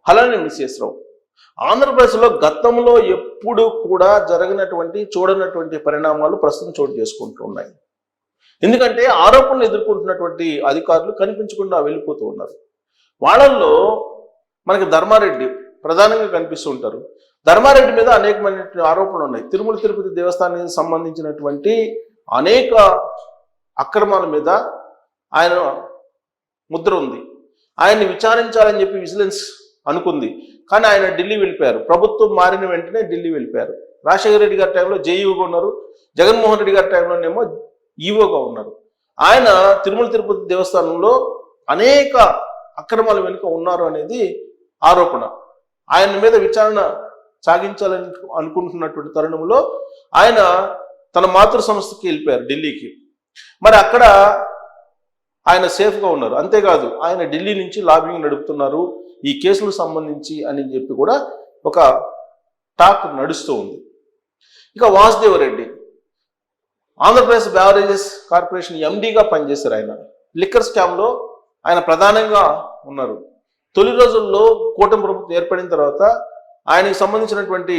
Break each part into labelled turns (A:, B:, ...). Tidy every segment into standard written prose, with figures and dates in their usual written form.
A: అలానే మిసెస్ రావు ఆంధ్రప్రదేశ్లో గతంలో ఎప్పుడు కూడా జరగనటువంటి చూడనటువంటి పరిణామాలు ప్రస్తుతం చోటు చేసుకుంటూ ఉన్నాయి. ఎందుకంటే ఆరోపణలు ఎదుర్కొంటున్నటువంటి అధికారులు కనిపించకుండా వెళ్ళిపోతూ ఉన్నారు. వాళ్ళల్లో మనకి ధర్మారెడ్డి ప్రధానంగా కనిపిస్తూ ఉంటారు. ధర్మారెడ్డి మీద అనేకమైన ఆరోపణలు ఉన్నాయి. తిరుమల తిరుపతి దేవస్థానానికి సంబంధించినటువంటి అనేక అక్రమాల మీద ఆయన ముద్ర ఉంది. ఆయన్ని విచారించాలని చెప్పి విజిలెన్స్ అనుకుంది, కానీ ఆయన ఢిల్లీ వెళ్ళిపోయారు. ప్రభుత్వం మారిన వెంటనే ఢిల్లీ వెళ్ళిపోయారు. రాజశేఖర రెడ్డి గారి టైంలో జేఈఓగా ఉన్నారు, జగన్మోహన్ రెడ్డి గారి టైంలోనేమో ఈఓగా ఉన్నారు. ఆయన తిరుమల తిరుపతి దేవస్థానంలో అనేక అక్రమాల వెనుక ఉన్నారు అనేది ఆరోపణ. ఆయన మీద విచారణ సాగించాలని అనుకుంటున్నటువంటి తరుణంలో ఆయన తన మాతృ సంస్థకి వెళ్ళిపోయారు ఢిల్లీకి. మరి అక్కడ ఆయన సేఫ్గా ఉన్నారు. అంతేకాదు ఆయన ఢిల్లీ నుంచి లాబింగ్ నడుపుతున్నారు ఈ కేసులకు సంబంధించి అని చెప్పి కూడా ఒక టాక్ నడుస్తూ ఉంది. ఇక వాసుదేవరెడ్డి ఆంధ్రప్రదేశ్ బ్యావరేజెస్ కార్పొరేషన్ ఎండీగా పనిచేశారు. ఆయన లిక్కర్ స్కామ్లో ఆయన ప్రధానంగా ఉన్నారు. తొలి రోజుల్లో కూటమి ప్రభుత్వం ఏర్పడిన తర్వాత ఆయనకు సంబంధించినటువంటి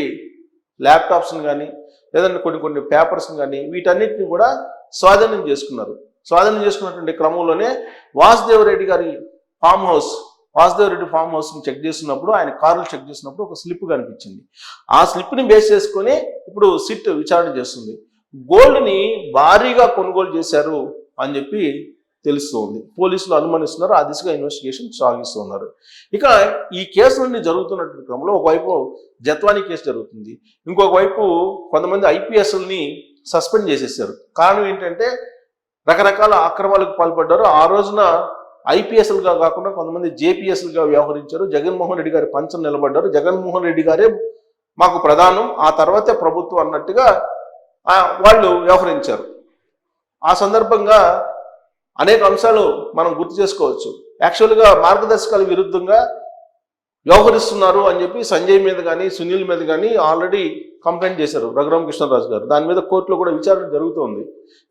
A: ల్యాప్టాప్స్ని కానీ లేదంటే కొన్ని పేపర్స్ని కానీ వీటన్నిటిని కూడా స్వాధీనం చేసుకున్నారు. స్వాధీనం చేసుకున్నటువంటి క్రమంలోనే వాసుదేవరెడ్డి గారి వాసుదేవరెడ్డి ఫామ్ హౌస్ని చెక్ చేస్తున్నప్పుడు, ఆయన కార్లు చెక్ చేసినప్పుడు ఒక స్లిప్ కనిపించింది. ఆ స్లిప్ని బేస్ చేసుకొని ఇప్పుడు సిట్ విచారణ చేస్తుంది. గోల్డ్ని భారీగా కొనుగోలు చేశారు అని చెప్పి తెలుస్తుంది. పోలీసులు అనుమానిస్తున్నారు. ఆ దిశగా ఇన్వెస్టిగేషన్ సాగిస్తూ ఉన్నారు. ఇక ఈ కేసులన్నీ జరుగుతున్నటువంటి క్రమంలో ఒకవైపు జత్వానీ కేసు జరుగుతుంది, ఇంకొక వైపు కొంతమంది ఐపీఎస్ని సస్పెండ్ చేసేసారు. కారణం ఏంటంటే రకరకాల అక్రమాలకు పాల్పడ్డారు. ఆ రోజున ఐపీఎస్లుగా కాకుండా కొంతమంది జేపీఎస్లుగా వ్యవహరించారు. జగన్మోహన్ రెడ్డి గారి పంచం నిలబడ్డారు. జగన్మోహన్ రెడ్డి గారే మాకు ప్రధానం, ఆ తర్వాతే ప్రభుత్వం అన్నట్టుగా వాళ్ళు వ్యవహరించారు. ఆ సందర్భంగా అనేక అంశాలు మనం గుర్తు చేసుకోవచ్చు. యాక్చువల్గా మార్గదర్శకాల విరుద్ధంగా వ్యవహరిస్తున్నారు అని చెప్పి సంజయ్ మీద కానీ సునీల్ మీద కానీ ఆల్రెడీ కంప్లైంట్ చేశారు రఘురామకృష్ణరాజు గారు. దాని మీద కోర్టులో కూడా విచారణ జరుగుతోంది.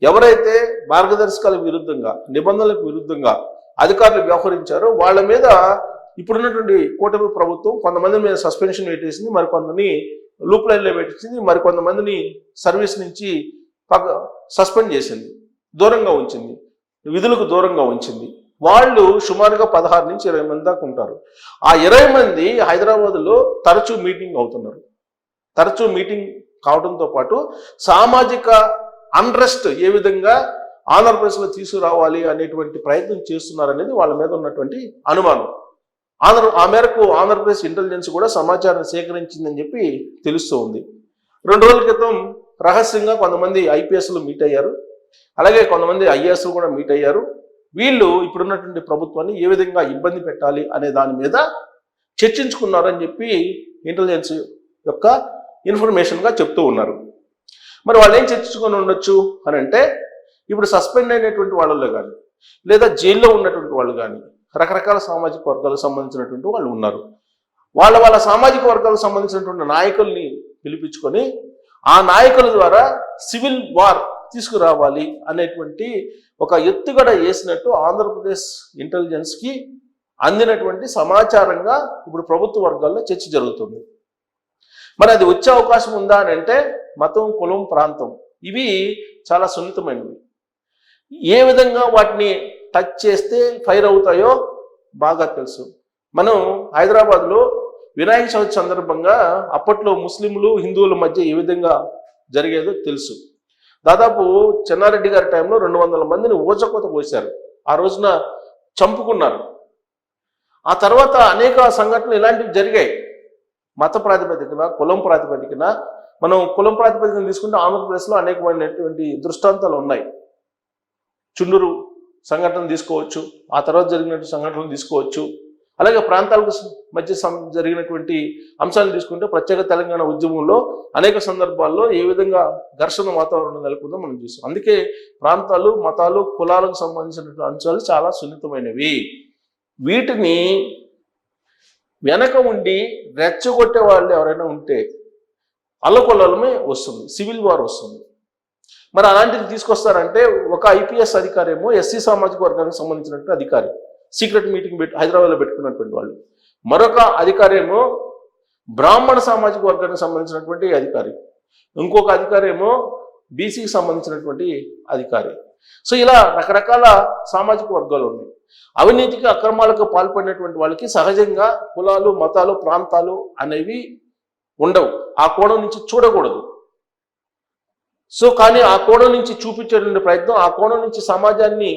A: ఎవరైతే మార్గదర్శకాల విరుద్ధంగా నిబంధనలకు విరుద్ధంగా అధికారులు వ్యవహరించారో వాళ్ళ మీద ఇప్పుడున్నటువంటి కూటమి ప్రభుత్వం కొంతమంది మీద సస్పెన్షన్ పెట్టేసింది, మరికొంతమందిని లూప్ లైన్లో పెట్టించింది, మరికొంతమందిని సర్వీస్ నుంచి సస్పెండ్ చేసింది, దూరంగా ఉంచింది, విధులకు దూరంగా ఉంచింది. వాళ్ళు సుమారుగా 16 నుంచి 20 మంది దాకా ఉంటారు. ఆ 20 మంది హైదరాబాద్లో తరచూ మీటింగ్ అవుతున్నారు. తరచూ మీటింగ్ కావడంతో పాటు సామాజిక అన్రెస్ట్ ఏ విధంగా ఆంధ్రప్రదేశ్లో తీసుకురావాలి అనేటువంటి ప్రయత్నం చేస్తున్నారనేది వాళ్ళ మీద ఉన్నటువంటి అనుమానం. ఆ మేరకు ఆంధ్రప్రదేశ్ ఇంటెలిజెన్స్ కూడా సమాచారం సేకరించిందని చెప్పి తెలుస్తూ ఉంది. 2 రోజుల క్రితం రహస్యంగా కొంతమంది ఐపీఎస్లు మీట్ అయ్యారు, అలాగే కొంతమంది ఐఏఎస్లు కూడా మీట్ అయ్యారు. వీళ్ళు ఇప్పుడున్నటువంటి ప్రభుత్వాన్ని ఏ విధంగా ఇబ్బంది పెట్టాలి అనే దాని మీద చర్చించుకున్నారని చెప్పి ఇంటెలిజెన్స్ యొక్క ఇన్ఫర్మేషన్గా చెప్తూ ఉన్నారు. మరి వాళ్ళు ఏం చర్చించుకొని ఉండొచ్చు అని అంటే, ఇప్పుడు సస్పెండ్ అయినటువంటి వాళ్ళలో కానీ లేదా జైల్లో ఉన్నటువంటి వాళ్ళు కానీ రకరకాల సామాజిక వర్గాలకు సంబంధించినటువంటి వాళ్ళు ఉన్నారు. వాళ్ళ సామాజిక వర్గాలకు సంబంధించినటువంటి నాయకుల్ని పిలిపించుకొని ఆ నాయకుల ద్వారా సివిల్ వార్ తీసుకురావాలి అనేటువంటి ఒక ఎత్తుగడ వేసినట్టు ఆంధ్రప్రదేశ్ ఇంటెలిజెన్స్కి అందినటువంటి సమాచారంగా ఇప్పుడు ప్రభుత్వ వర్గాల్లో చర్చ జరుగుతుంది. మరి అది వచ్చే అవకాశం ఉందా అని అంటే మతం, కులం, ప్రాంతం ఇవి చాలా సున్నితమైనవి. ఏ విధంగా వాటిని టచ్ చేస్తే ఫైర్ అవుతాయో బాగా తెలుసు. మనం హైదరాబాద్లో వినాయక చవితి సందర్భంగా అప్పట్లో ముస్లింలు హిందువుల మధ్య ఏ విధంగా జరిగేదో తెలుసు. దాదాపు చెన్నారెడ్డి గారి టైంలో 200 మందిని ఊచకోత పోశారు. ఆ రోజున చంపుకున్నారు. ఆ తర్వాత అనేక సంఘటనలు ఇలాంటివి జరిగాయి. మత ప్రాతిపదికన, కులం ప్రాతిపదికన. మనం కులం ప్రాతిపదికన తీసుకుంటే ఆంధ్రప్రదేశ్లో అనేకమైనటువంటి దృష్టాంతాలు ఉన్నాయి. చుండూరు సంఘటన తీసుకోవచ్చు, ఆ తర్వాత జరిగినటువంటి సంఘటనలు తీసుకోవచ్చు, అలాగే ప్రాంతాలకు మధ్య జరిగినటువంటి అంశాలను తీసుకుంటే ప్రత్యేక తెలంగాణ ఉద్యమంలో అనేక సందర్భాల్లో ఏ విధంగా ఘర్షణ వాతావరణం నెలకొందో మనం చూస్తాం. అందుకే ప్రాంతాలు, మతాలు, కులాలకు సంబంధించినటువంటి అంశాలు చాలా సున్నితమైనవి. వీటిని వెనక ఉండి రెచ్చగొట్టే వాళ్ళు ఎవరైనా ఉంటే అల్లకొల్లమే వస్తుంది, సివిల్ వార్ వస్తుంది. మరి అలాంటిది తీసుకొస్తారంటే ఒక ఐపీఎస్ అధికారి ఏమో ఎస్సీ సామాజిక వర్గానికి సంబంధించినటువంటి అధికారి, సీక్రెట్ మీటింగ్ హైదరాబాద్లో పెట్టుకున్నటువంటి వాళ్ళు. మరొక అధికారి ఏమో బ్రాహ్మణ సామాజిక వర్గానికి సంబంధించినటువంటి అధికారి, ఇంకొక అధికారి ఏమో బీసీకి సంబంధించినటువంటి అధికారి. సో ఇలా రకరకాల సామాజిక వర్గాలు ఉన్నాయి. అవినీతికి అక్రమాలకు పాల్పడినటువంటి వాళ్ళకి సహజంగా కులాలు, మతాలు, ప్రాంతాలు అనేవి ఉండవు. ఆ కోణం నుంచి చూడకూడదు. సో కానీ ఆ కోణం నుంచి చూపించేటువంటి ప్రయత్నం, ఆ కోణం నుంచి సమాజాన్ని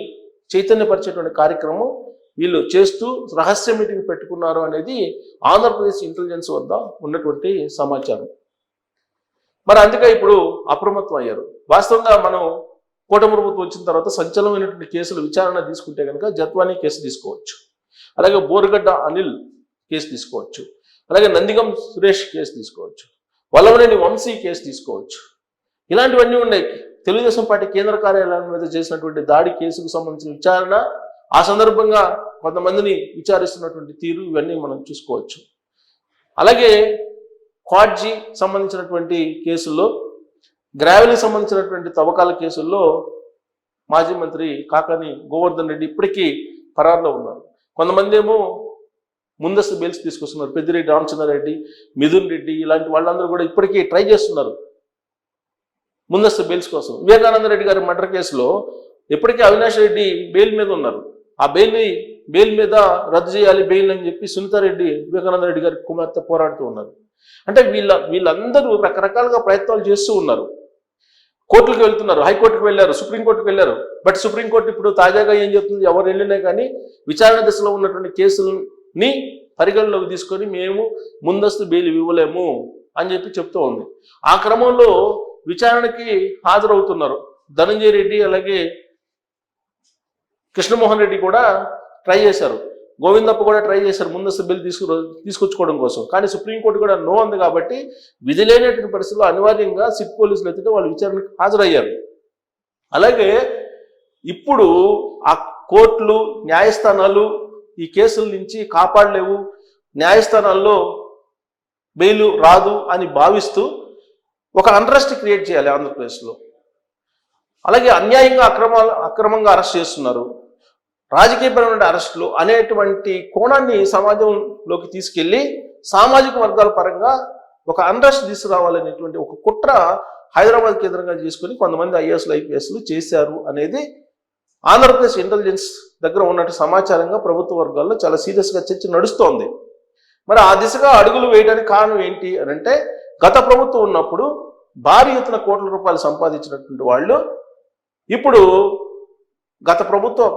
A: చైతన్యపరిచేటువంటి కార్యక్రమం వీళ్ళు చేస్తూ రహస్య మీటింగ్ పెట్టుకున్నారు అనేది ఆంధ్రప్రదేశ్ ఇంటెలిజెన్స్ వద్ద ఉన్నటువంటి సమాచారం. మరి అందుకే ఇప్పుడు అప్రమత్తం అయ్యారు. వాస్తవంగా మనం కూటమి ప్రభుత్వం వచ్చిన తర్వాత సంచలనమైనటువంటి కేసులు విచారణ తీసుకుంటే కనుక జత్వానీ కేసు తీసుకోవచ్చు, అలాగే బోరుగడ్డ అనిల్ కేసు తీసుకోవచ్చు, అలాగే నందిగం సురేష్ కేసు తీసుకోవచ్చు, వల్లభనేని వంశీ కేసు తీసుకోవచ్చు. ఇలాంటివన్నీ ఉన్నాయి. తెలుగుదేశం పార్టీ కేంద్ర కార్యాలయం మీద చేసినటువంటి దాడి కేసుకు సంబంధించిన విచారణ, ఆ సందర్భంగా కొంతమందిని విచారిస్తున్నటువంటి తీరు, ఇవన్నీ మనం చూసుకోవచ్చు. అలాగే క్వాడ్జీ సంబంధించినటువంటి కేసుల్లో, గ్రావెల్కి సంబంధించినటువంటి తవ్వకాల కేసుల్లో మాజీ మంత్రి కాకాని గోవర్ధన్ రెడ్డి ఇప్పటికీ పరారులో ఉన్నారు. కొంతమంది ఏమో ముందస్తు బెయిల్స్ తీసుకొస్తున్నారు. పెద్దిరెడ్డి రామచంద్రారెడ్డి, మిథున్ రెడ్డి ఇలాంటి వాళ్ళందరూ కూడా ఇప్పటికీ ట్రై చేస్తున్నారు ముందస్తు బెయిల్స్ కోసం. వివేకానంద రెడ్డి గారి మర్డర్ కేసులో ఇప్పటికీ అవినాష్ రెడ్డి బెయిల్ మీద ఉన్నారు. ఆ బెయిల్ మీద రద్దు చేయాలి బెయిల్ అని చెప్పి సునీతారెడ్డి, వివేకానంద రెడ్డి గారి కుమార్తె పోరాడుతూ ఉన్నారు. అంటే వీళ్ళందరూ రకరకాలుగా ప్రయత్నాలు చేస్తూ ఉన్నారు. కోర్టులకు వెళ్తున్నారు, హైకోర్టుకు వెళ్ళారు, సుప్రీంకోర్టుకు వెళ్ళారు. బట్ సుప్రీంకోర్టు ఇప్పుడు తాజాగా ఏం చెప్తుంది, ఎవరు వెళ్ళినా కానీ విచారణ దశలో ఉన్నటువంటి కేసులని పరిగణలోకి తీసుకొని మేము ముందస్తు బెయిల్ ఇవ్వలేము అని చెప్పి చెప్తూ ఉంది. ఆ క్రమంలో విచారణకి హాజరవుతున్నారు ధనంజయ రెడ్డి, అలాగే కృష్ణమోహన్ రెడ్డి కూడా ట్రై చేశారు, గోవిందప్ప కూడా ట్రై చేశారు ముందస్తు బిల్ తీసుకొచ్చుకోవడం కోసం. కానీ సుప్రీంకోర్టు కూడా నో అంది కాబట్టి విధి లేనటువంటి పరిస్థితుల్లో అనివార్యంగా సిట్ పోలీసులు ఎత్తితే వాళ్ళు విచారణకు హాజరయ్యారు. అలాగే ఇప్పుడు ఆ కోర్టులు, న్యాయస్థానాలు ఈ కేసుల నుంచి కాపాడలేవు, న్యాయస్థానాల్లో బెయిల్ రాదు అని భావిస్తూ ఒక అన్రెస్ట్ క్రియేట్ చేయాలి ఆంధ్రప్రదేశ్లో. అలాగే అన్యాయంగా అక్రమంగా అరెస్ట్ చేస్తున్నారు, రాజకీయపరమైన అరెస్టులు అనేటువంటి కోణాన్ని సమాజంలోకి తీసుకెళ్లి సామాజిక వర్గాల పరంగా ఒక అన్రెస్ట్ తీసుకురావాలనేటువంటి ఒక కుట్ర హైదరాబాద్ కేంద్రంగా చేసుకుని కొంతమంది ఐఏఎస్లు, ఐపీఎస్లు చేశారు అనేది ఆంధ్రప్రదేశ్ ఇంటెలిజెన్స్ దగ్గర ఉన్నట్టు సమాచారంగా ప్రభుత్వ వర్గాల్లో చాలా సీరియస్గా చర్చ నడుస్తోంది. మరి ఆ దిశగా అడుగులు వేయడానికి కారణం ఏంటి అని అంటే, గత ప్రభుత్వం ఉన్నప్పుడు భారీ ఎత్తున కోట్ల రూపాయలు సంపాదించినటువంటి వాళ్ళు ఇప్పుడు గత ప్రభుత్వం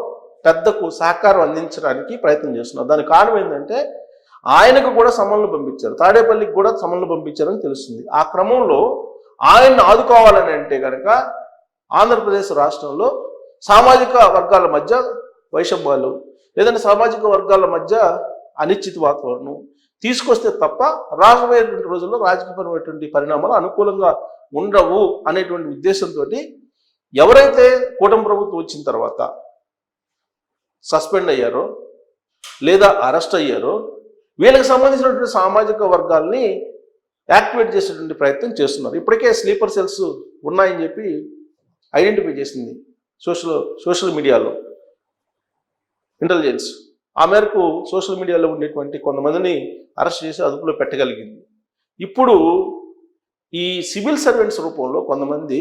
A: పెద్దకు సహకారం అందించడానికి ప్రయత్నం చేస్తున్నారు. దానికి కారణం ఏంటంటే ఆయనకు కూడా సమన్లు పంపించారు, తాడేపల్లికి కూడా సమన్లు పంపించారని తెలుస్తుంది. ఆ క్రమంలో ఆయన్ని ఆదుకోవాలని అంటే కనుక ఆంధ్రప్రదేశ్ రాష్ట్రంలో సామాజిక వర్గాల మధ్య వైషమ్యాలు, లేదంటే సామాజిక వర్గాల మధ్య అనిశ్చిత వాతావరణం తీసుకొస్తే తప్ప రాబోయేటువంటి రోజుల్లో రాజకీయపరమైనటువంటి పరిణామాలు అనుకూలంగా ఉండవు అనేటువంటి ఉద్దేశంతో ఎవరైతే కూటమి ప్రభుత్వం వచ్చిన తర్వాత సస్పెండ్ అయ్యారో లేదా అరెస్ట్ అయ్యారో వీళ్ళకి సంబంధించినటువంటి సామాజిక వర్గాల్ని యాక్టివేట్ చేసేటువంటి ప్రయత్నం చేస్తున్నారు. ఇప్పటికే స్లీపర్ సెల్స్ ఉన్నాయని చెప్పి ఐడెంటిఫై చేసింది సోషల్ మీడియాలో ఇంటెలిజెన్స్. ఆ మేరకు సోషల్ మీడియాలో ఉండేటువంటి కొంతమందిని అరెస్ట్ చేసి అదుపులో పెట్టగలిగింది. ఇప్పుడు ఈ సివిల్ సర్వెంట్స్ రూపంలో కొంతమంది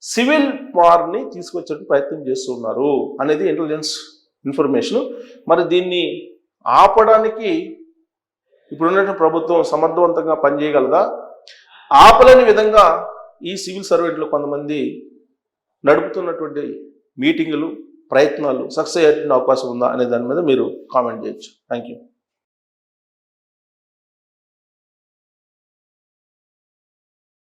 A: సివిల్ వార్ని తీసుకొచ్చే ప్రయత్నం చేస్తున్నారు అనేది ఇంటెలిజెన్స్ ఇన్ఫర్మేషన్. మరి దీన్ని ఆపడానికి ఇప్పుడున్నటువంటి ప్రభుత్వం సమర్థవంతంగా పనిచేయగలదా? ఆపలేని విధంగా ఈ సివిల్ సర్వెంట్లు కొంతమంది నడుపుతున్నటువంటి మీటింగులు, ప్రయత్నాలు సక్సెస్ అయ్యేటువంటి అవకాశం ఉందా అనే దాని మీద మీరు కామెంట్ చేయొచ్చు. Thank you.